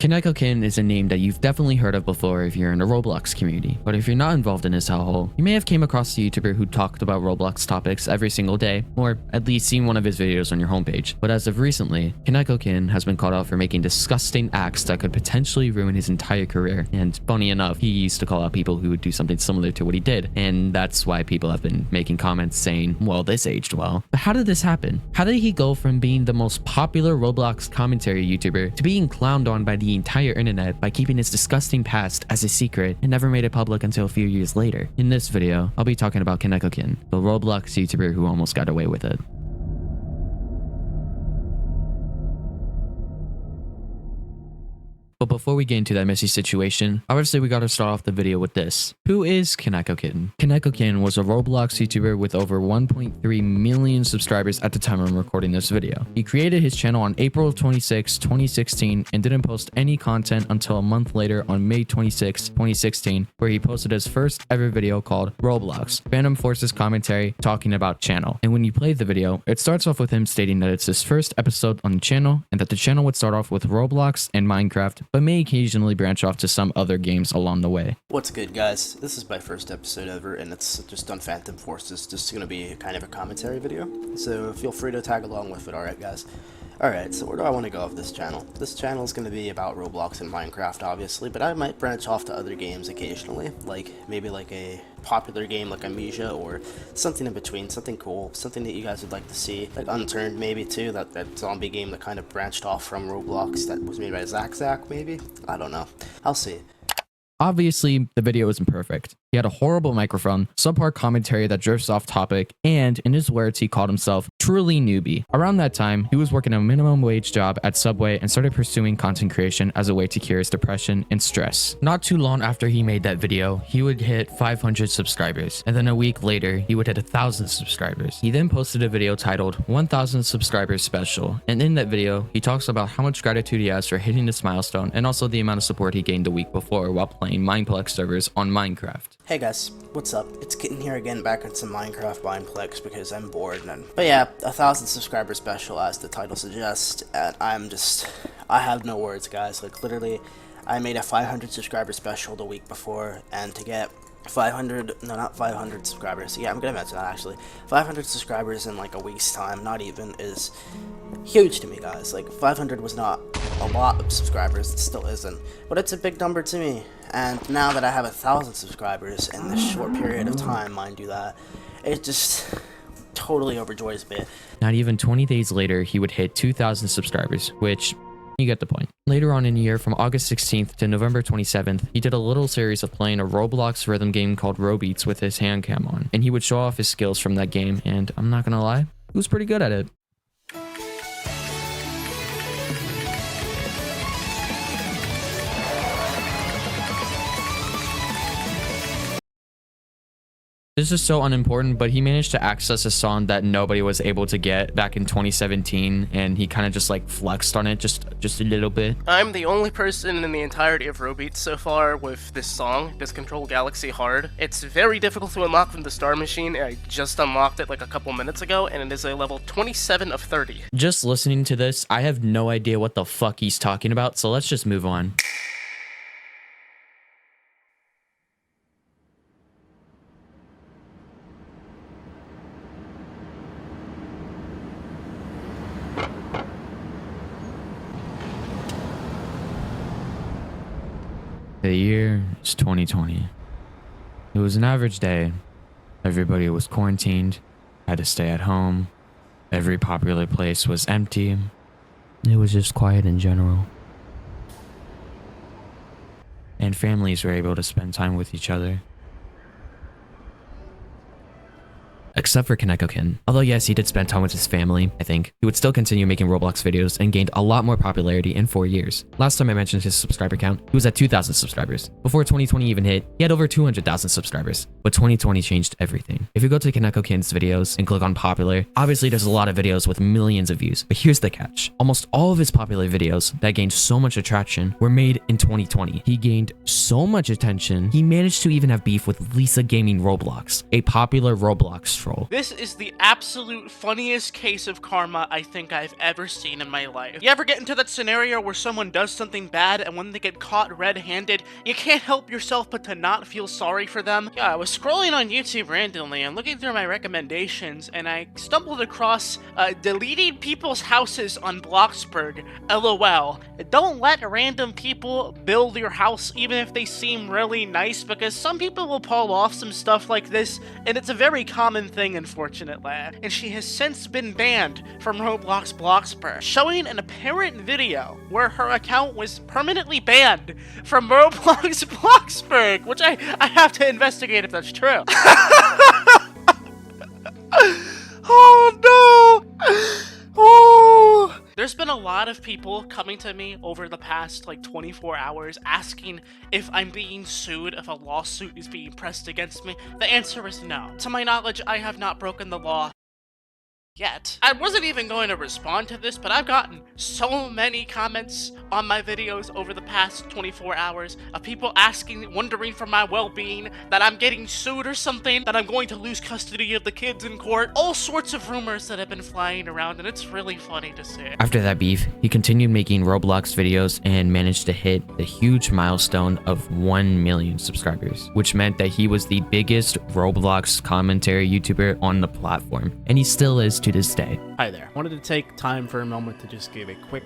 KonekoKitten is a name that you've definitely heard of before if you're in the Roblox community, but if you're not involved in this hellhole, you may have came across a YouTuber who talked about Roblox topics every single day, or at least seen one of his videos on your homepage. But as of recently, KonekoKitten has been called out for making disgusting acts that could potentially ruin his entire career, and funny enough, he used to call out people who would do something similar to what he did, and that's why people have been making comments saying, well, this aged well. But how did this happen? How did he go from being the most popular Roblox commentary YouTuber to being clowned on by the entire internet by keeping his disgusting past as a secret and never made it public until a few years later? In this video, I'll be talking about KonekoKitten, the Roblox YouTuber who almost got away with it. But before we get into that messy situation, obviously we gotta start off the video with this. Who is KonekoKitten? KonekoKitten was a Roblox YouTuber with over 1.3 million subscribers at the time I'm recording this video. He created his channel on April 26, 2016 and didn't post any content until a month later on May 26, 2016, where he posted his first ever video called Roblox, Phantom Forces Commentary talking about channel. And when you play the video, it starts off with him stating that it's his first episode on the channel and that the channel would start off with Roblox and Minecraft, but may occasionally branch off to some other games along the way. What's good, guys? This is my first episode ever, and it's just on Phantom Forces. Just gonna be kind of a commentary video, so feel free to tag along with it, alright guys? Alright, so where do I want to go with this channel? This channel is going to be about Roblox and Minecraft, obviously, but I might branch off to other games occasionally, like maybe like a popular game like Amnesia or something in between, something cool, something that you guys would like to see, like Unturned maybe too, that zombie game that kind of branched off from Roblox that was made by Zach maybe? I don't know. I'll see. Obviously, the video isn't perfect. He had a horrible microphone, subpar commentary that drifts off topic, and in his words, he called himself truly newbie. Around that time, he was working a minimum wage job at Subway and started pursuing content creation as a way to cure his depression and stress. Not too long after he made that video, he would hit 500 subscribers, and then a week later, he would hit 1,000 subscribers. He then posted a video titled 1,000 Subscribers Special, and in that video, he talks about how much gratitude he has for hitting this milestone and also the amount of support he gained the week before while playing Mineplex servers on Minecraft. Hey guys, what's up? It's Kitten here again, back on some Minecraft Mineplex because I'm bored. But yeah, 1,000 subscriber special as the title suggests, and I have no words, guys. Like literally, I made a 500 subscriber special the week before, and to get 500 subscribers, yeah, I'm gonna mention that actually, 500 subscribers in like a week's time, not even, is huge to me, guys. Like 500 was not a lot of subscribers, it still isn't, but it's a big number to me. And now that I have 1,000 subscribers in this short period of time, mind you, that it just totally overjoys me. Not even 20 days later, he would hit 2,000 subscribers, which you get the point. Later on in the year, from August 16th to November 27th, he did a little series of playing a Roblox rhythm game called Robeats with his hand cam on, and he would show off his skills from that game, and I'm not gonna lie, he was pretty good at it. This is so unimportant, but he managed to access a song that nobody was able to get back in 2017, and he kind of just like flexed on it just a little bit. I'm the only person in the entirety of Robeats so far with this song, Does Control Galaxy Hard. It's very difficult to unlock from the Star Machine. I just unlocked it like a couple minutes ago, and it is a level 27 of 30. Just listening to this, I have no idea what the fuck he's talking about, so let's just move on. The year is 2020. It was an average day. Everybody was quarantined, had to stay at home. Every popular place was empty. It was just quiet in general. And families were able to spend time with each other. Except for KonekoKitten. Although yes, he did spend time with his family, I think, he would still continue making Roblox videos and gained a lot more popularity in 4 years. Last time I mentioned his subscriber count, he was at 2,000 subscribers. Before 2020 even hit, he had over 200,000 subscribers. But 2020 changed everything. If you go to KonekoKitten's videos and click on popular, obviously there's a lot of videos with millions of views, but here's the catch. Almost all of his popular videos that gained so much attraction were made in 2020. He gained so much attention, he managed to even have beef with Lisa Gaming Roblox, a popular Roblox troll. control. This is the absolute funniest case of karma I think I've ever seen in my life. You ever get into that scenario where someone does something bad and when they get caught red-handed, you can't help yourself but to not feel sorry for them? Yeah, I was scrolling on YouTube randomly and looking through my recommendations, and I stumbled across deleting people's houses on Bloxburg. LOL. Don't let random people build your house even if they seem really nice, because some people will pull off some stuff like this, and it's a very common thing, unfortunately. And she has since been banned from Roblox Bloxburg, showing an apparent video where her account was permanently banned from Roblox Bloxburg, which I have to investigate if that's true. Oh no! Oh! There's been a lot of people coming to me over the past 24 hours asking if I'm being sued, if a lawsuit is being pressed against me. The answer is no. To my knowledge, I have not broken the law yet. I wasn't even going to respond to this, but I've gotten so many comments on my videos over the past 24 hours of people asking, wondering for my well-being, that I'm getting sued or something, that I'm going to lose custody of the kids in court. All sorts of rumors that have been flying around, and it's really funny to see. After that beef, he continued making Roblox videos and managed to hit the huge milestone of 1 million subscribers, which meant that he was the biggest Roblox commentary YouTuber on the platform, and he still is to this day. Hi there. Wanted to take time for a moment to just give a quick,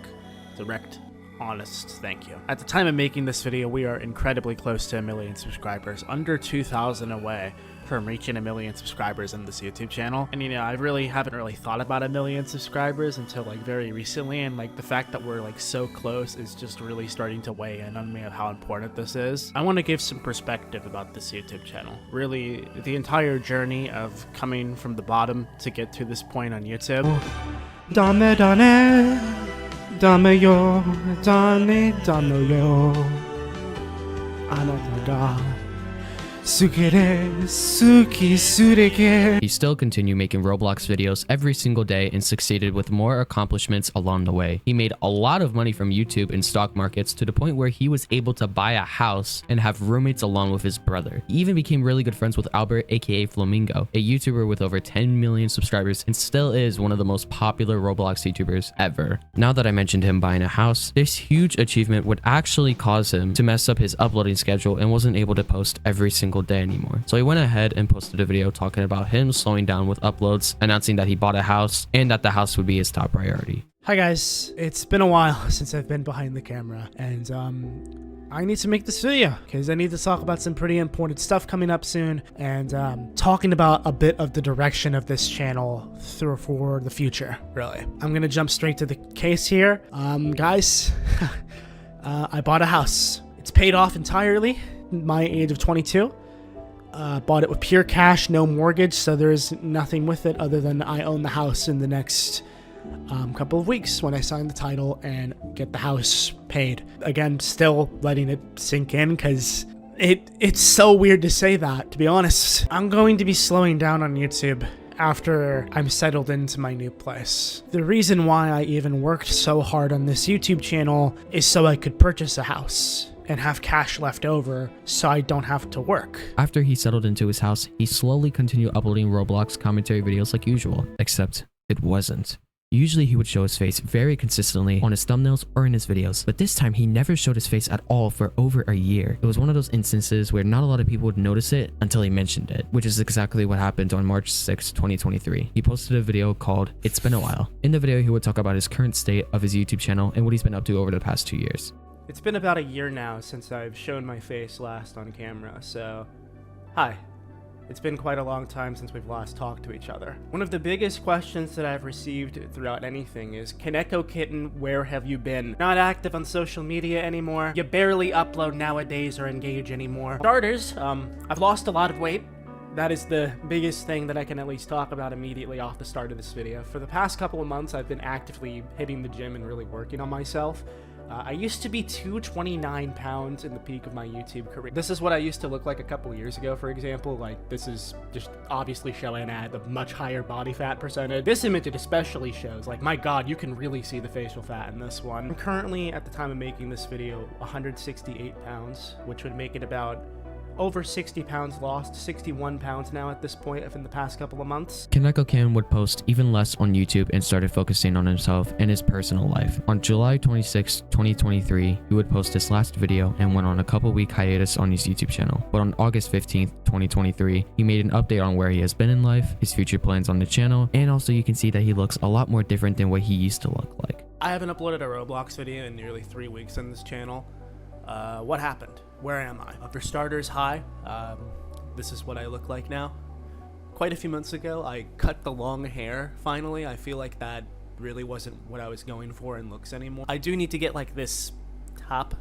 direct, honest thank you. At the time of making this video, we are incredibly close to 1 million subscribers, under 2,000 away from reaching 1 million subscribers in this YouTube channel. And I really haven't thought about 1 million subscribers until very recently, and the fact that we're so close is just really starting to weigh in on me of how important this is. I want to give some perspective about this YouTube channel. Really, the entire journey of coming from the bottom to get to this point on YouTube. Dame yo, dame yo, anata ga sukere suki sureke. He still continued making Roblox videos every single day and succeeded with more accomplishments along the way. He made a lot of money from YouTube and stock markets to the point where he was able to buy a house and have roommates along with his brother. He even became really good friends with Albert, aka Flamingo, a YouTuber with over 10 million subscribers and still is one of the most popular Roblox YouTubers ever. Now that I mentioned him buying a house, this huge achievement would actually cause him to mess up his uploading schedule and wasn't able to post every single day anymore. So he went ahead and posted a video talking about him slowing down with uploads, announcing that he bought a house and that the house would be his top priority. Hi guys, it's been a while since I've been behind the camera, and I need to make this video because I need to talk about some pretty important stuff coming up soon, and talking about a bit of the direction of this channel for the future, really. I'm gonna jump straight to the case here. Guys, I bought a house. It's paid off entirely at my age of 22. Bought it with pure cash, no mortgage, so there's nothing with it other than I own the house in the next couple of weeks when I sign the title and get the house paid. Again, still letting it sink in because it's so weird to say that, to be honest. I'm going to be slowing down on YouTube after I'm settled into my new place. The reason why I even worked so hard on this YouTube channel is so I could purchase a house and have cash left over so I don't have to work. After he settled into his house, he slowly continued uploading Roblox commentary videos like usual, except it wasn't. Usually he would show his face very consistently on his thumbnails or in his videos, but this time he never showed his face at all for over a year. It was one of those instances where not a lot of people would notice it until he mentioned it, which is exactly what happened on March 6, 2023. He posted a video called It's Been a While. In the video, he would talk about his current state of his YouTube channel and what he's been up to over the past 2 years. It's been about a year now since I've shown my face last on camera, so hi. It's been quite a long time since we've last talked to each other. One of the biggest questions that I've received throughout anything is, KonekoKitten, where have you been? Not active on social media anymore. You barely upload nowadays or engage anymore. Starters, I've lost a lot of weight. That is the biggest thing that I can at least talk about immediately off the start of this video. For the past couple of months, I've been actively hitting the gym and really working on myself. I used to be 229 pounds in the peak of my YouTube career. This is what I used to look like a couple years ago, for example. This is just obviously showing at a much higher body fat percentage. This image, it especially shows, my God, you can really see the facial fat in this one. I'm currently, at the time of making this video, 168 pounds, which would make it about over 60 pounds lost, 61 pounds now at this point in the past couple of months. KonekoKitten would post even less on YouTube and started focusing on himself and his personal life. On July 26, 2023, he would post his last video and went on a couple-week hiatus on his YouTube channel. But on August 15th, 2023, he made an update on where he has been in life, his future plans on the channel, and also you can see that he looks a lot more different than what he used to look like. I haven't uploaded a Roblox video in nearly 3 weeks on this channel. What happened? Where am I? For starters, hi. This is what I look like now. Quite a few months ago, I cut the long hair, finally. I feel like that really wasn't what I was going for in looks anymore. I do need to get like this top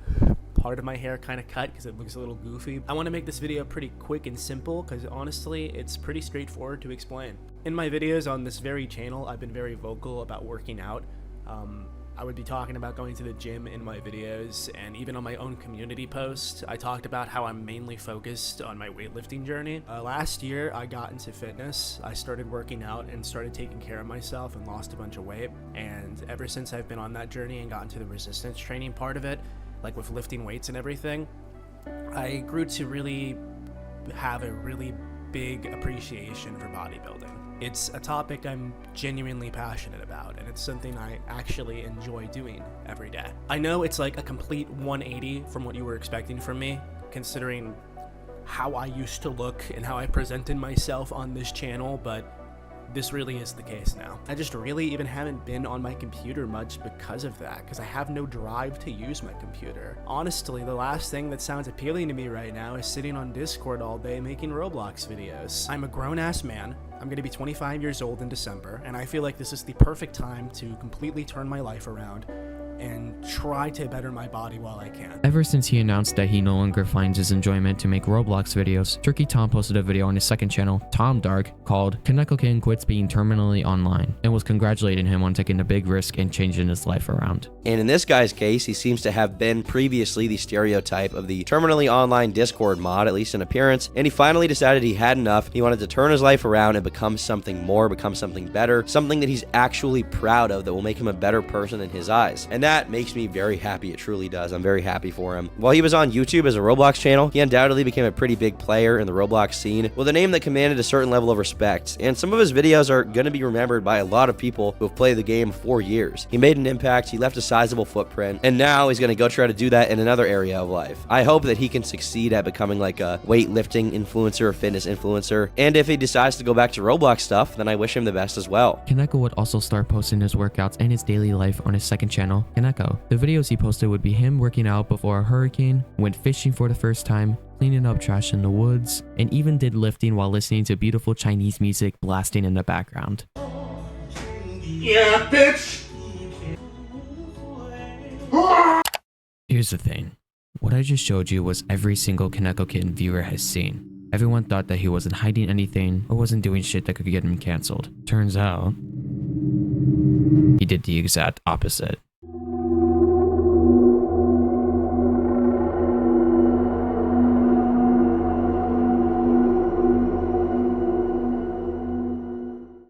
part of my hair kind of cut because it looks a little goofy. I want to make this video pretty quick and simple because honestly, it's pretty straightforward to explain. In my videos on this very channel, I've been very vocal about working out. I would be talking about going to the gym in my videos, and even on my own community post, I talked about how I'm mainly focused on my weightlifting journey. Last year, I got into fitness. I started working out and started taking care of myself and lost a bunch of weight. And ever since I've been on that journey and got into the resistance training part of it, like with lifting weights and everything, I grew to really have a really big appreciation for bodybuilding. It's a topic I'm genuinely passionate about, and it's something I actually enjoy doing every day. I know it's like a complete 180 from what you were expecting from me, considering how I used to look and how I presented myself on this channel, but this really is the case now. I just really even haven't been on my computer much because of that, because I have no drive to use my computer. Honestly, the last thing that sounds appealing to me right now is sitting on Discord all day making Roblox videos. I'm a grown-ass man. I'm gonna be 25 years old in December, and I feel like this is the perfect time to completely turn my life around and try to better my body while I can. Ever since he announced that he no longer finds his enjoyment to make Roblox videos, Turkey Tom posted a video on his second channel, Tom Dark, called KonekoKitten Quits Being Terminally Online, and was congratulating him on taking a big risk and changing his life around. And in this guy's case, he seems to have been previously the stereotype of the terminally online Discord mod, at least in appearance, and he finally decided he had enough. He wanted to turn his life around and become something more, become something better, something that he's actually proud of that will make him a better person in his eyes. And that makes me very happy. It truly does. I'm very happy for him. While he was on YouTube as a Roblox channel, he undoubtedly became a pretty big player in the Roblox scene with a name that commanded a certain level of respect. And some of his videos are going to be remembered by a lot of people who have played the game for years. He made an impact, he left a sizable footprint, and now he's going to go try to do that in another area of life. I hope that he can succeed at becoming like a weightlifting influencer or fitness influencer. And if he decides to go back to Roblox stuff, then I wish him the best as well. Koneko would also start posting his workouts and his daily life on his second channel, Koneko. The videos he posted would be him working out before a hurricane, went fishing for the first time, cleaning up trash in the woods, and even did lifting while listening to beautiful Chinese music blasting in the background. Yeah, bitch! Here's the thing. What I just showed you was every single KonekoKitten viewer has seen. Everyone thought that he wasn't hiding anything or wasn't doing shit that could get him canceled. Turns out, he did the exact opposite.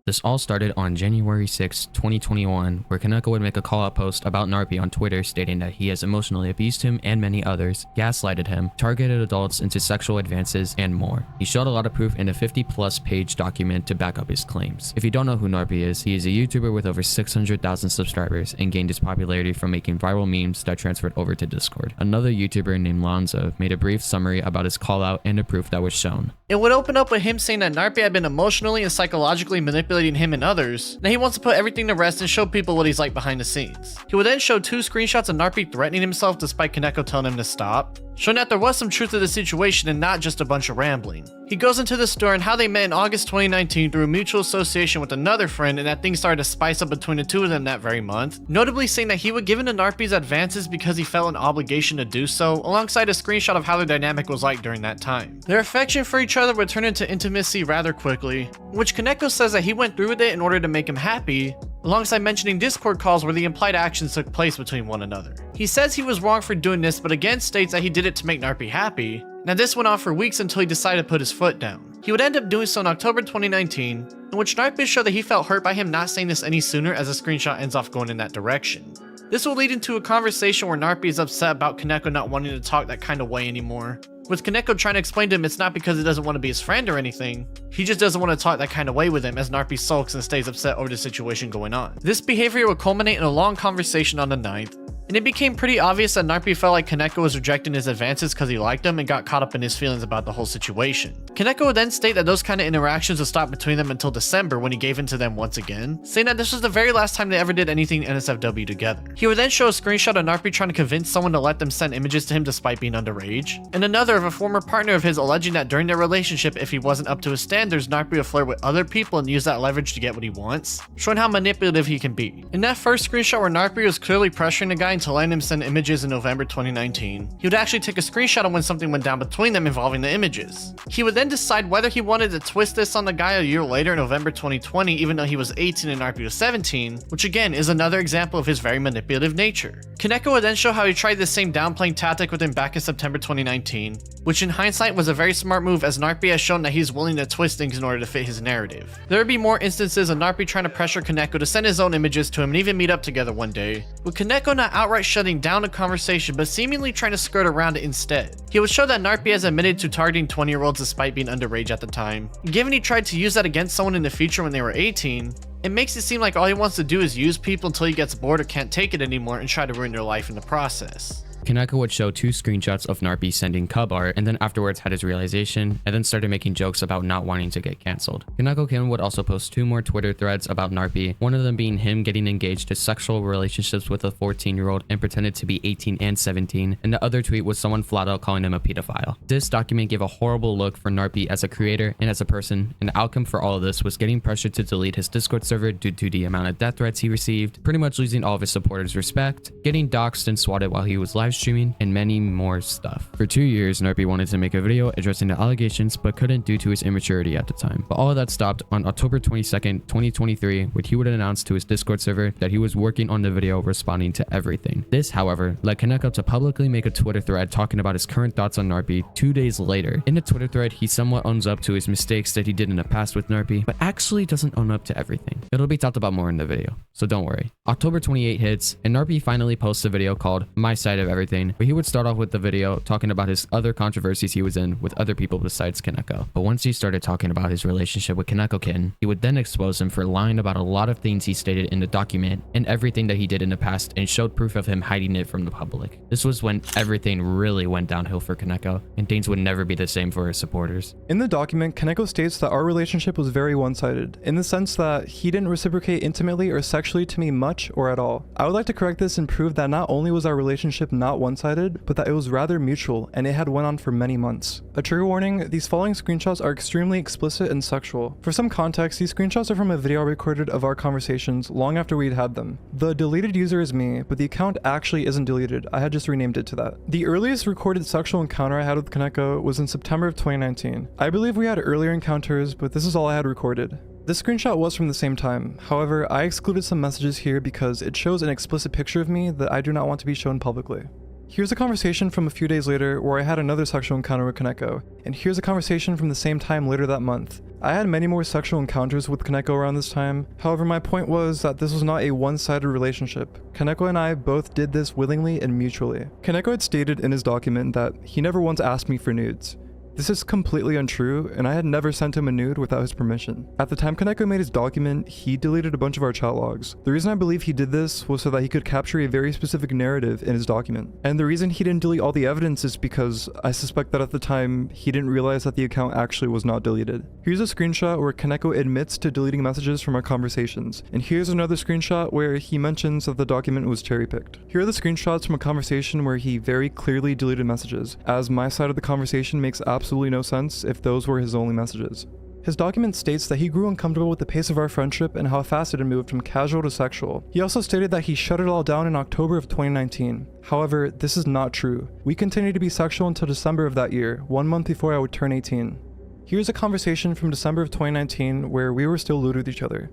This all started on January 6, 2021, where Koneko would make a call-out post about Narpy on Twitter stating that he has emotionally abused him and many others, gaslighted him, targeted adults into sexual advances, and more. He showed a lot of proof in a 50-plus page document to back up his claims. If you don't know who Narpy is, he is a YouTuber with over 600,000 subscribers and gained his popularity from making viral memes that transferred over to Discord. Another YouTuber named Lonzo made a brief summary about his call-out and the proof that was shown. It would open up with him saying that Narpy had been emotionally and psychologically manipulating him and others. Now he wants to put everything to rest and show people what he's like behind the scenes. He would then show 2 screenshots of Narpy threatening himself despite Koneko telling him to stop, showing that there was some truth to the situation and not just a bunch of rambling. He goes into the story on how they met in August 2019 through a mutual association with another friend, and that things started to spice up between the two of them that very month, notably saying that he would give in to Narpy's advances because he felt an obligation to do so, alongside a screenshot of how their dynamic was like during that time. Their affection for each other would turn into intimacy rather quickly, which Koneko says that he went through with it in order to make him happy, alongside mentioning Discord calls where the implied actions took place between one another. He says he was wrong for doing this, but again states that he did it to make Narpy happy. Now this went on for weeks until he decided to put his foot down. He would end up doing so in October 2019, in which Narpy showed that he felt hurt by him not saying this any sooner, as the screenshot ends off going in that direction. This will lead into a conversation where Narpy is upset about Koneko not wanting to talk that kind of way anymore, with Koneko trying to explain to him it's not because he doesn't want to be his friend or anything, he just doesn't want to talk that kind of way with him, as Narpy sulks and stays upset over the situation going on. This behavior would culminate in a long conversation on the 9th, and it became pretty obvious that Narpy felt like Koneko was rejecting his advances because he liked him and got caught up in his feelings about the whole situation. Koneko would then state that those kind of interactions would stop between them until December, when he gave in to them once again, saying that this was the very last time they ever did anything NSFW together. He would then show a screenshot of Narpy trying to convince someone to let them send images to him despite being underage, and another of a former partner of his alleging that during their relationship, if he wasn't up to his standards, Narpy would flirt with other people and use that leverage to get what he wants, showing how manipulative he can be. In that first screenshot where Narpy was clearly pressuring the guy into letting him send images in November 2019, he would actually take a screenshot of when something went down between them involving the images. He would then decide whether he wanted to twist this on the guy a year later in November 2020, even though he was 18 and Narpy was 17, which again is another example of his very manipulative nature. Koneko would then show how he tried this same downplaying tactic with him back in September 2019, which in hindsight was a very smart move, as Narpy has shown that he's willing to twist things in order to fit his narrative. There would be more instances of Narpy trying to pressure Koneko to send his own images to him and even meet up together one day, with Koneko not outright shutting down the conversation but seemingly trying to skirt around it instead. He would show that Narpy has admitted to targeting 20-year-olds despite being underage at the time. Given he tried to use that against someone in the future when they were 18, it makes it seem like all he wants to do is use people until he gets bored or can't take it anymore and try to ruin their life in the process. Koneko would show 2 screenshots of Narpy sending cub art, and then afterwards had his realization, and then started making jokes about not wanting to get cancelled. KonekoKitten would also post 2 more Twitter threads about Narpy, one of them being him getting engaged to sexual relationships with a 14-year-old and pretended to be 18 and 17, and the other tweet was someone flat out calling him a pedophile. This document gave a horrible look for Narpy as a creator and as a person, and the outcome for all of this was getting pressured to delete his Discord server due to the amount of death threats he received, pretty much losing all of his supporters' respect, getting doxxed and swatted while he was live streaming, and many more stuff. For 2 years, Narpy wanted to make a video addressing the allegations but couldn't due to his immaturity at the time. But all of that stopped on October 22nd, 2023, when he would announce to his Discord server that he was working on the video responding to everything. This, however, led Koneko to publicly make a Twitter thread talking about his current thoughts on Narpy 2 days later. In the Twitter thread, he somewhat owns up to his mistakes that he did in the past with Narpy, but actually doesn't own up to everything. It'll be talked about more in the video, so don't worry. October 28 hits, and Narpy finally posts a video called My Side of Everything, where he would start off with the video talking about his other controversies he was in with other people besides Koneko. But once he started talking about his relationship with KonekoKitten, he would then expose him for lying about a lot of things he stated in the document and everything that he did in the past, and showed proof of him hiding it from the public. This was when everything really went downhill for Koneko, and things would never be the same for his supporters. In the document, Koneko states that our relationship was very one-sided, in the sense that he didn't reciprocate intimately or sexually to me much or at all. I would like to correct this and prove that not only was our relationship not one-sided, but that it was rather mutual, and it had went on for many months. A trigger warning, these following screenshots are extremely explicit and sexual. For some context, these screenshots are from a video I recorded of our conversations long after we'd had them. The deleted user is me, but the account actually isn't deleted, I had just renamed it to that. The earliest recorded sexual encounter I had with Koneko was in September of 2019. I believe we had earlier encounters, but this is all I had recorded. This screenshot was from the same time. However, I excluded some messages here because it shows an explicit picture of me that I do not want to be shown publicly. Here's a conversation from a few days later where I had another sexual encounter with Koneko, and here's a conversation from the same time later that month. I had many more sexual encounters with Koneko around this time. However, my point was that this was not a one-sided relationship. Koneko and I both did this willingly and mutually. Koneko had stated in his document that he never once asked me for nudes. This is completely untrue, and I had never sent him a nude without his permission. At the time Koneko made his document, he deleted a bunch of our chat logs. The reason I believe he did this was so that he could capture a very specific narrative in his document. And the reason he didn't delete all the evidence is because I suspect that at the time, he didn't realize that the account actually was not deleted. Here's a screenshot where Koneko admits to deleting messages from our conversations, and here's another screenshot where he mentions that the document was cherry-picked. Here are the screenshots from a conversation where he very clearly deleted messages, as my side of the conversation makes absolutely no sense if those were his only messages. His document states that he grew uncomfortable with the pace of our friendship and how fast it had moved from casual to sexual. He also stated that he shut it all down in October of 2019. However, this is not true. We continued to be sexual until December of that year, 1 month before I would turn 18. Here's a conversation from December of 2019 where we were still lewd with each other.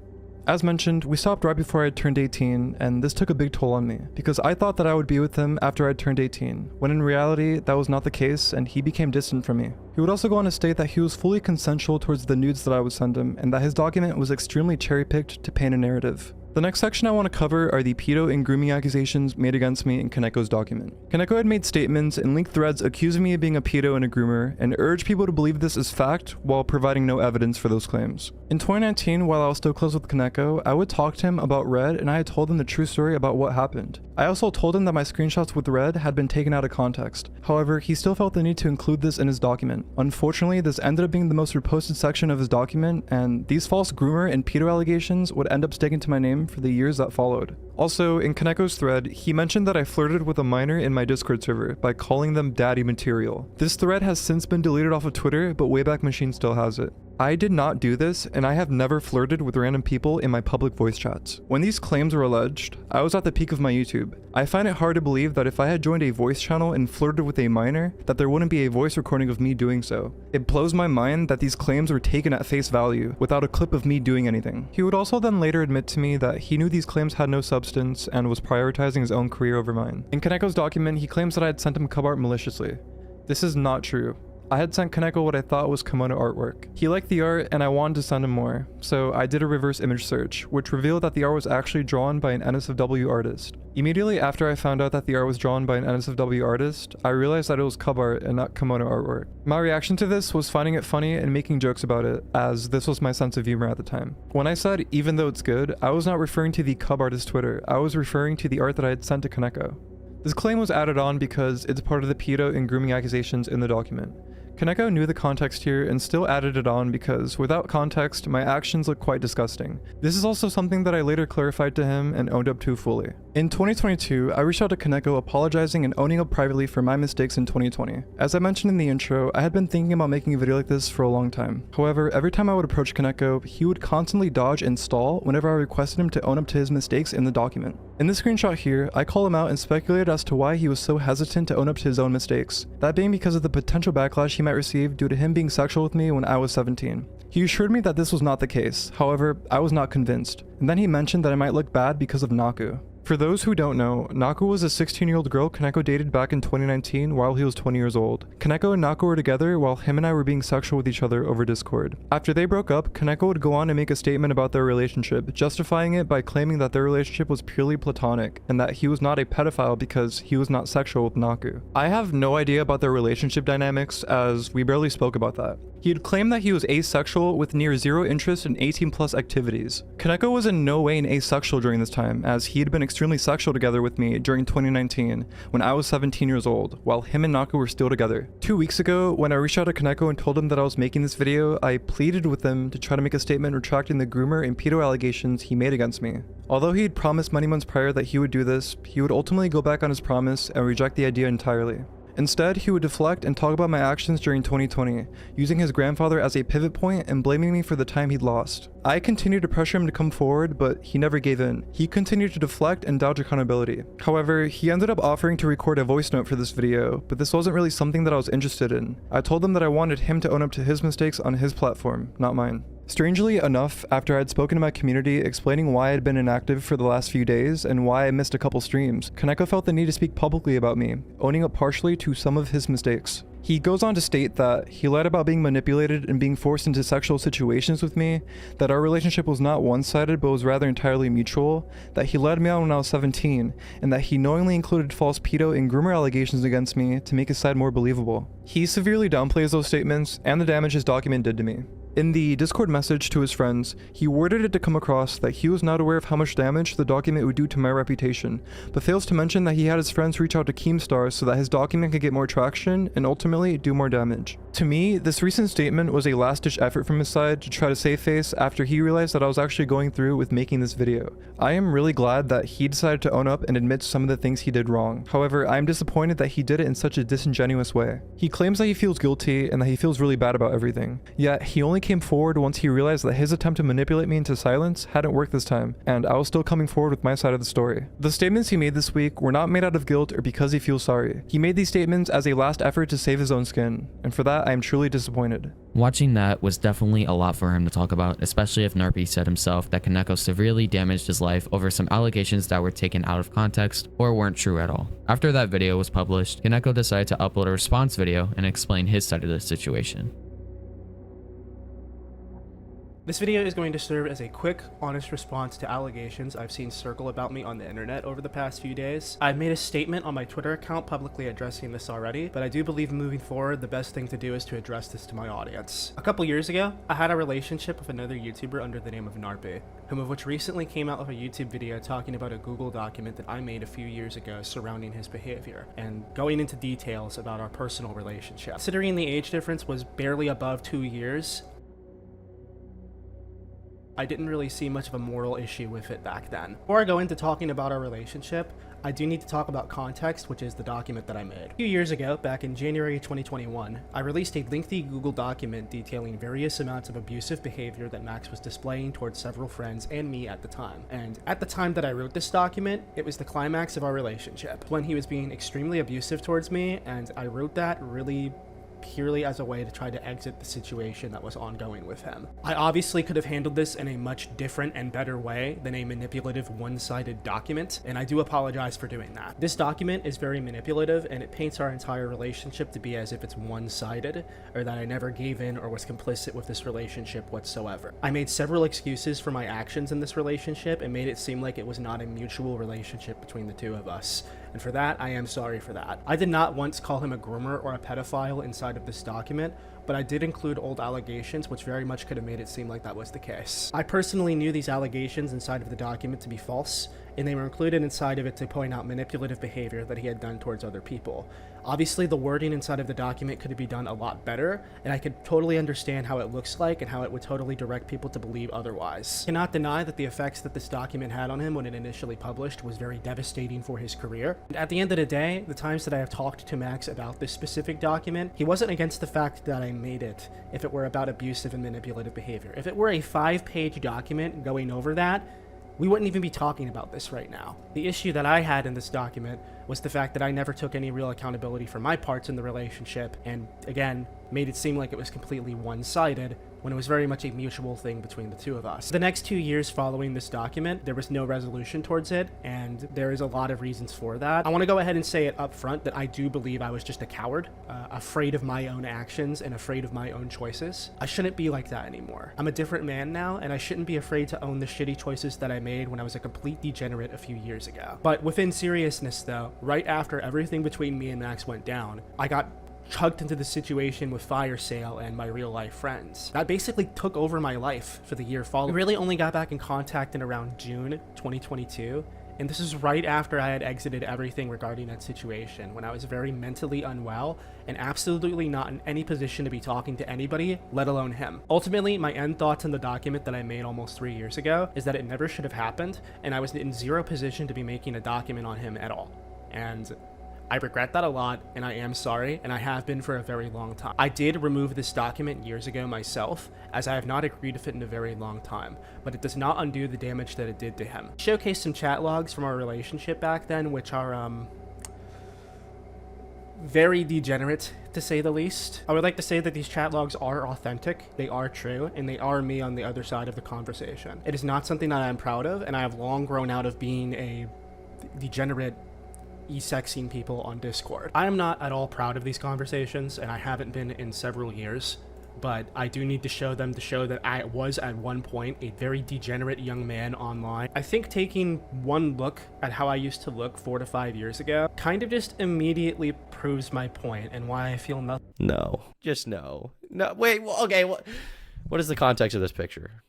As mentioned, we stopped right before I had turned 18, and this took a big toll on me, because I thought that I would be with him after I had turned 18, when in reality, that was not the case, and he became distant from me. He would also go on to state that he was fully consensual towards the nudes that I would send him, and that his document was extremely cherry-picked to paint a narrative. The next section I want to cover are the pedo and grooming accusations made against me in Koneko's document. Koneko had made statements and linked threads accusing me of being a pedo and a groomer, and urged people to believe this as fact while providing no evidence for those claims. In 2019, while I was still close with Koneko, I would talk to him about Red, and I had told him the true story about what happened. I also told him that my screenshots with Red had been taken out of context. However, he still felt the need to include this in his document. Unfortunately, this ended up being the most reposted section of his document, and these false groomer and pedo allegations would end up sticking to my name for the years that followed. Also, in Koneko's thread, he mentioned that I flirted with a minor in my Discord server by calling them daddy material. This thread has since been deleted off of Twitter, but Wayback Machine still has it. I did not do this, and I have never flirted with random people in my public voice chats. When these claims were alleged, I was at the peak of my YouTube. I find it hard to believe that if I had joined a voice channel and flirted with a minor, that there wouldn't be a voice recording of me doing so. It blows my mind that these claims were taken at face value, without a clip of me doing anything. He would also then later admit to me that he knew these claims had no substance and was prioritizing his own career over mine. In Koneko's document, he claims that I had sent him cub art maliciously. This is not true. I had sent Koneko what I thought was kimono artwork. He liked the art and I wanted to send him more, so I did a reverse image search, which revealed that the art was actually drawn by an NSFW artist. Immediately after I found out that the art was drawn by an NSFW artist, I realized that it was cub art and not kimono artwork. My reaction to this was finding it funny and making jokes about it, as this was my sense of humor at the time. When I said even though it's good, I was not referring to the cub artist Twitter, I was referring to the art that I had sent to Koneko. This claim was added on because it's part of the pedo and grooming accusations in the document. Koneko knew the context here and still added it on because, without context, my actions look quite disgusting. This is also something that I later clarified to him and owned up to fully. In 2022, I reached out to Koneko apologizing and owning up privately for my mistakes in 2020. As I mentioned in the intro, I had been thinking about making a video like this for a long time. However, every time I would approach Koneko, he would constantly dodge and stall whenever I requested him to own up to his mistakes in the document. In this screenshot here, I call him out and speculate as to why he was so hesitant to own up to his own mistakes, that being because of the potential backlash he might receive due to him being sexual with me when I was 17. He assured me that this was not the case, however, I was not convinced, and then he mentioned that I might look bad because of Naku. For those who don't know, Naku was a 16-year-old girl Koneko dated back in 2019 while he was 20 years old. Koneko and Naku were together while him and I were being sexual with each other over Discord. After they broke up, Koneko would go on and make a statement about their relationship, justifying it by claiming that their relationship was purely platonic and that he was not a pedophile because he was not sexual with Naku. I have no idea about their relationship dynamics as we barely spoke about that. He had claimed that he was asexual with near zero interest in 18+ activities. Koneko was in no way an asexual during this time, as he had been extremely sexual together with me during 2019 when I was 17 years old, while him and Naku were still together. 2 weeks ago, when I reached out to Koneko and told him that I was making this video, I pleaded with him to try to make a statement retracting the groomer and pedo allegations he made against me. Although he had promised many months prior that he would do this, he would ultimately go back on his promise and reject the idea entirely. Instead, he would deflect and talk about my actions during 2020, using his grandfather as a pivot point and blaming me for the time he'd lost. I continued to pressure him to come forward, but he never gave in. He continued to deflect and dodge accountability. However, he ended up offering to record a voice note for this video, but this wasn't really something that I was interested in. I told him that I wanted him to own up to his mistakes on his platform, not mine. Strangely enough, after I had spoken to my community explaining why I had been inactive for the last few days and why I missed a couple streams, Koneko felt the need to speak publicly about me, owning up partially to some of his mistakes. He goes on to state that he lied about being manipulated and being forced into sexual situations with me, that our relationship was not one-sided but was rather entirely mutual, that he led me on when I was 17, and that he knowingly included false pedo and groomer allegations against me to make his side more believable. He severely downplays those statements and the damage his document did to me. In the Discord message to his friends, he worded it to come across that he was not aware of how much damage the document would do to my reputation, but fails to mention that he had his friends reach out to Keemstar so that his document could get more traction and ultimately do more damage. To me, this recent statement was a last-ditch effort from his side to try to save face after he realized that I was actually going through with making this video. I am really glad that he decided to own up and admit some of the things he did wrong. However, I am disappointed that he did it in such a disingenuous way. He claims that he feels guilty and that he feels really bad about everything, yet he only came forward once he realized that his attempt to manipulate me into silence hadn't worked this time, and I was still coming forward with my side of the story. The statements he made this week were not made out of guilt or because he feels sorry. He made these statements as a last effort to save his own skin, and for that I am truly disappointed. Watching that was definitely a lot for him to talk about, especially if Narpy said himself that Koneko severely damaged his life over some allegations that were taken out of context or weren't true at all. After that video was published, Koneko decided to upload a response video and explain his side of the situation. This video is going to serve as a quick, honest response to allegations I've seen circle about me on the internet over the past few days. I've made a statement on my Twitter account publicly addressing this already, but I do believe moving forward, the best thing to do is to address this to my audience. A couple years ago, I had a relationship with another YouTuber under the name of Narpy, whom of which recently came out with a YouTube video talking about a Google document that I made a few years ago surrounding his behavior, and going into details about our personal relationship. Considering the age difference was barely above 2 years, I didn't really see much of a moral issue with it back then. Before I go into talking about our relationship, I do need to talk about context, which is the document that I made. A few years ago, back in January 2021, I released a lengthy Google document detailing various amounts of abusive behavior that Max was displaying towards several friends and me at the time. And at the time that I wrote this document, it was the climax of our relationship, when he was being extremely abusive towards me, and I wrote that really purely as a way to try to exit the situation that was ongoing with him. I obviously could have handled this in a much different and better way than a manipulative one-sided document, and I do apologize for doing that. This document is very manipulative, and it paints our entire relationship to be as if it's one-sided, or that I never gave in or was complicit with this relationship whatsoever. I made several excuses for my actions in this relationship and made it seem like it was not a mutual relationship between the two of us. And for that, I am sorry for that. I did not once call him a groomer or a pedophile inside of this document, but I did include old allegations which very much could have made it seem like that was the case. I personally knew these allegations inside of the document to be false, and they were included inside of it to point out manipulative behavior that he had done towards other people. Obviously, the wording inside of the document could be done a lot better, and I could totally understand how it looks like and how it would totally direct people to believe otherwise. I cannot deny that the effects that this document had on him when it initially published was very devastating for his career. And at the end of the day, the times that I have talked to Max about this specific document, he wasn't against the fact that I made it if it were about abusive and manipulative behavior. If it were a 5-page document going over that, we wouldn't even be talking about this right now. The issue that I had in this document was the fact that I never took any real accountability for my parts in the relationship, and again, made it seem like it was completely one-sided when it was very much a mutual thing between the two of us. The next 2 years following this document, there was no resolution towards it, and there is a lot of reasons for that. I want to go ahead and say it up front that I do believe I was just a coward, afraid of my own actions and afraid of my own choices. I shouldn't be like that anymore. I'm a different man now, and I shouldn't be afraid to own the shitty choices that I made when I was a complete degenerate a few years ago. But within seriousness though, right after everything between me and Max went down, I got chugged into the situation with Fire Sale and my real life friends. That basically took over my life for the year following. We really only got back in contact in around June 2022, and this is right after I had exited everything regarding that situation, when I was very mentally unwell and absolutely not in any position to be talking to anybody, let alone him. Ultimately, my end thoughts on the document that I made almost 3 years ago is that it never should have happened, and I was in zero position to be making a document on him at all. And I regret that a lot, and I am sorry, and I have been for a very long time. I did remove this document years ago myself, as I have not agreed with it in a very long time, but it does not undo the damage that it did to him. Showcase some chat logs from our relationship back then, which are, very degenerate, to say the least. I would like to say that these chat logs are authentic, they are true, and they are me on the other side of the conversation. It is not something that I am proud of, and I have long grown out of being a degenerate e-sexing people on Discord. I am not at all proud of these conversations, and I haven't been in several years, but I do need to show them to show that I was at one point a very degenerate young man online. I think taking one look at how I used to look 4 to 5 years ago kind of just immediately proves my point and why I feel nothing. No. Just no. No, wait, well, okay, what is the context of this picture?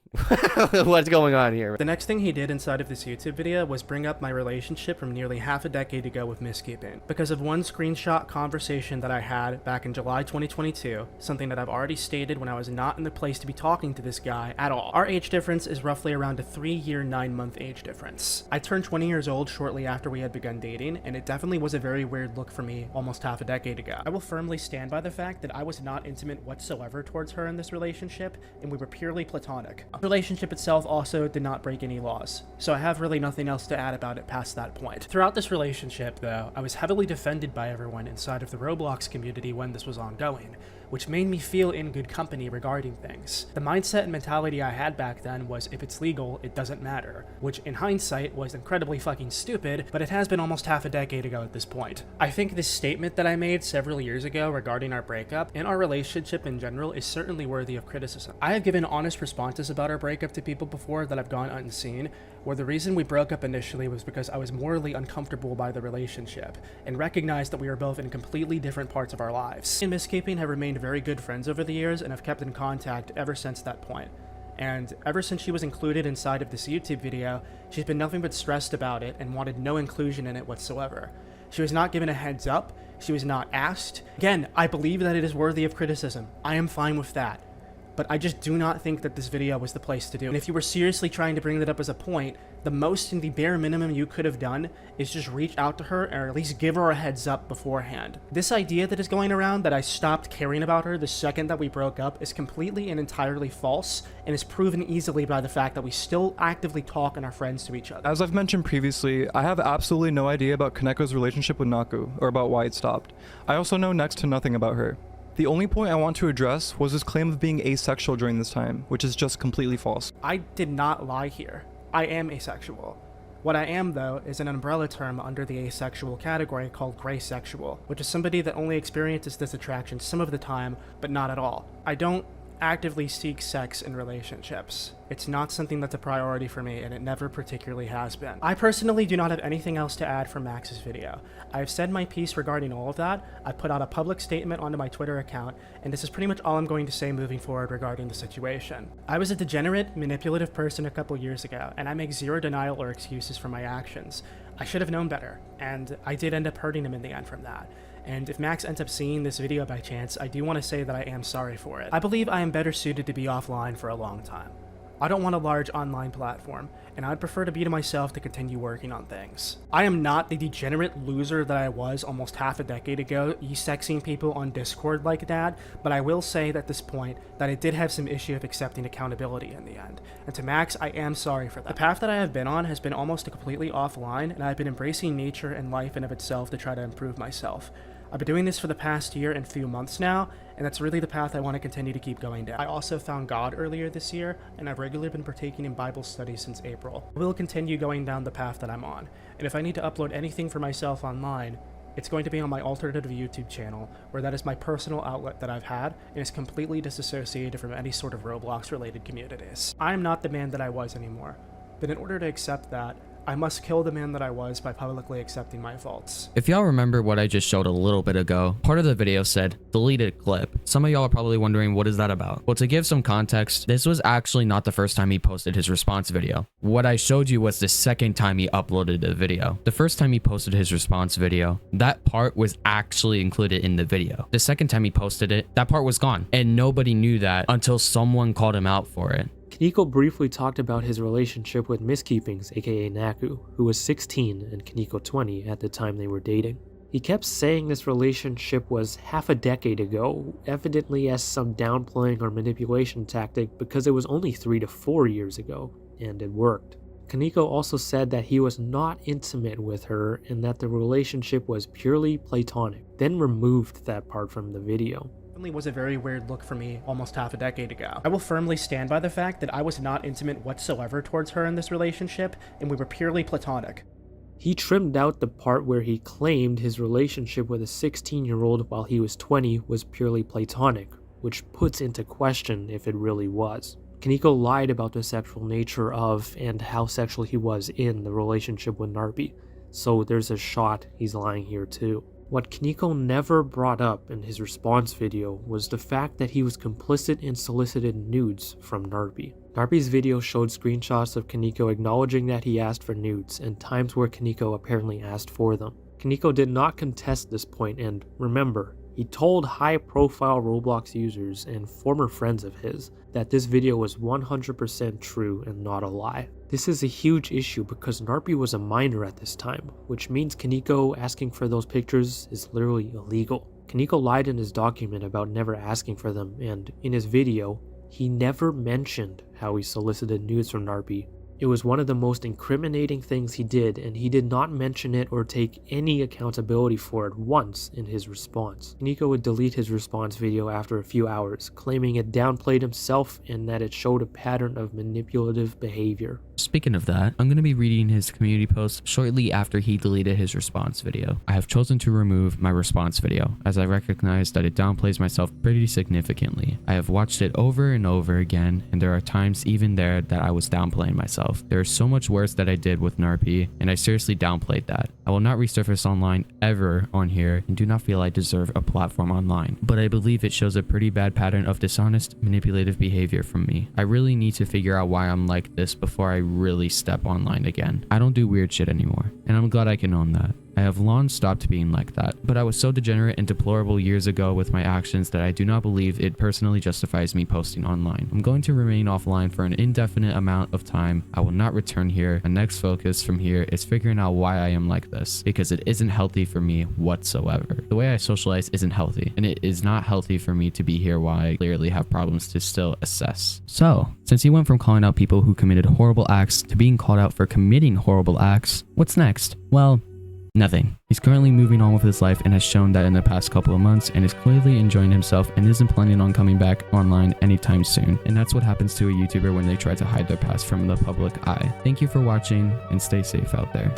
What's going on here? The next thing he did inside of this YouTube video was bring up my relationship from nearly half a decade ago with Miss Keeping, because of one screenshot conversation that I had back in July 2022, something that I've already stated when I was not in the place to be talking to this guy at all. Our age difference is roughly around a 3-year, 9-month age difference. I turned 20 years old shortly after we had begun dating, and it definitely was a very weird look for me almost half a decade ago. I will firmly stand by the fact that I was not intimate whatsoever towards her in this relationship, and we were purely platonic. The relationship itself also did not break any laws, so I have really nothing else to add about it past that point. Throughout this relationship, though, I was heavily defended by everyone inside of the Roblox community when this was ongoing, which made me feel in good company regarding things. The mindset and mentality I had back then was if it's legal, it doesn't matter, which in hindsight was incredibly fucking stupid, but it has been almost half a decade ago at this point. I think this statement that I made several years ago regarding our breakup and our relationship in general is certainly worthy of criticism. I have given honest responses about about our breakup to people before that have gone unseen, where the reason we broke up initially was because I was morally uncomfortable by the relationship, and recognized that we were both in completely different parts of our lives. Me and Miss Keeping have remained very good friends over the years and have kept in contact ever since that point. And ever since she was included inside of this YouTube video, she's been nothing but stressed about it and wanted no inclusion in it whatsoever. She was not given a heads up, she was not asked. Again, I believe that it is worthy of criticism. I am fine with that. But I just do not think that this video was the place to do. And if you were seriously trying to bring that up as a point, the most and the bare minimum you could have done is just reach out to her or at least give her a heads up beforehand. This idea that is going around that I stopped caring about her the second that we broke up is completely and entirely false and is proven easily by the fact that we still actively talk and are friends to each other. As I've mentioned previously, I have absolutely no idea about Koneko's relationship with Naku, or about why it stopped. I also know next to nothing about her. The only point I want to address was his claim of being asexual during this time, which is just completely false. I did not lie here. I am asexual. What I am, though, is an umbrella term under the asexual category called gray sexual, which is somebody that only experiences this attraction some of the time, but not at all. I don't actively seek sex in relationships. It's not something that's a priority for me, and it never particularly has been. I personally do not have anything else to add from Max's video. I have said my piece regarding all of that. I put out a public statement onto my Twitter account, and this is pretty much all I'm going to say moving forward regarding the situation. I was a degenerate, manipulative person a couple years ago, and I make zero denial or excuses for my actions. I should have known better, and I did end up hurting him in the end from that. And if Max ends up seeing this video by chance, I do want to say that I am sorry for it. I believe I am better suited to be offline for a long time. I don't want a large online platform, and I'd prefer to be to myself to continue working on things. I am not the degenerate loser that I was almost half a decade ago, e-sexing people on Discord like that, but I will say at this point that I did have some issue of accepting accountability in the end. And to Max, I am sorry for that. The path that I have been on has been almost completely offline, and I've been embracing nature and life in of itself to try to improve myself. I've been doing this for the past year and few months now, and that's really the path I want to continue to keep going down. I also found God earlier this year, and I've regularly been partaking in Bible studies since April. I will continue going down the path that I'm on, and if I need to upload anything for myself online, it's going to be on my alternative YouTube channel, where that is my personal outlet that I've had, and is completely disassociated from any sort of Roblox-related communities. I am not the man that I was anymore, but in order to accept that, I must kill the man that I was by publicly accepting my faults. If y'all remember what I just showed a little bit ago, part of the video said deleted clip. Some of y'all are probably wondering, what is that about? Well, to give some context, this was actually not the first time he posted his response video. What I showed you was the second time he uploaded the video. The first time he posted his response video, that part was actually included in the video. The second time he posted it, that part was gone, and nobody knew that until someone called him out for it. Koneko briefly talked about his relationship with Miss Keepings, aka Naku, who was 16 and Koneko 20 at the time they were dating. He kept saying this relationship was half a decade ago, evidently as some downplaying or manipulation tactic because it was only 3 to 4 years ago, and it worked. Koneko also said that he was not intimate with her and that the relationship was purely platonic, then removed that part from the video. Was a very weird look for me almost half a decade ago. I will firmly stand by the fact that I was not intimate whatsoever towards her in this relationship, and we were purely platonic. He trimmed out the part where he claimed his relationship with a 16-year-old while he was 20 was purely platonic, which puts into question if it really was. Koneko lied about the sexual nature of and how sexual he was in the relationship with Narpy, so there's a shot he's lying here too. What Koneko never brought up in his response video was the fact that he was complicit in solicited nudes from Narpy. Narpy's video showed screenshots of Koneko acknowledging that he asked for nudes and times where Koneko apparently asked for them. Koneko did not contest this point, and remember, he told high-profile Roblox users and former friends of his that this video was 100% true and not a lie. This is a huge issue because Narpy was a minor at this time, which means Koneko asking for those pictures is literally illegal. Koneko lied in his document about never asking for them, and in his video, he never mentioned how he solicited nudes from Narpy It was one of the most incriminating things he did, and he did not mention it or take any accountability for it once in his response. Koneko would delete his response video after a few hours, claiming it downplayed himself and that it showed a pattern of manipulative behavior. Speaking of that, I'm going to be reading his community post shortly after he deleted his response video. I have chosen to remove my response video, as I recognize that it downplays myself pretty significantly. I have watched it over and over again, and there are times even there that I was downplaying myself. There is so much worse that I did with Narpy, and I seriously downplayed that. I will not resurface online ever on here, and do not feel I deserve a platform online. But I believe it shows a pretty bad pattern of dishonest, manipulative behavior from me. I really need to figure out why I'm like this before I really step online again. I don't do weird shit anymore, and I'm glad I can own that. I have long stopped being like that, but I was so degenerate and deplorable years ago with my actions that I do not believe it personally justifies me posting online. I'm going to remain offline for an indefinite amount of time. I will not return here. My next focus from here is figuring out why I am like this, because it isn't healthy for me whatsoever. The way I socialize isn't healthy, and it is not healthy for me to be here while I clearly have problems to still assess. So, since he went from calling out people who committed horrible acts to being called out for committing horrible acts, what's next? Well, nothing. He's currently moving on with his life and has shown that in the past couple of months, and is clearly enjoying himself and isn't planning on coming back online anytime soon. And that's what happens to a YouTuber when they try to hide their past from the public eye. Thank you for watching, and stay safe out there.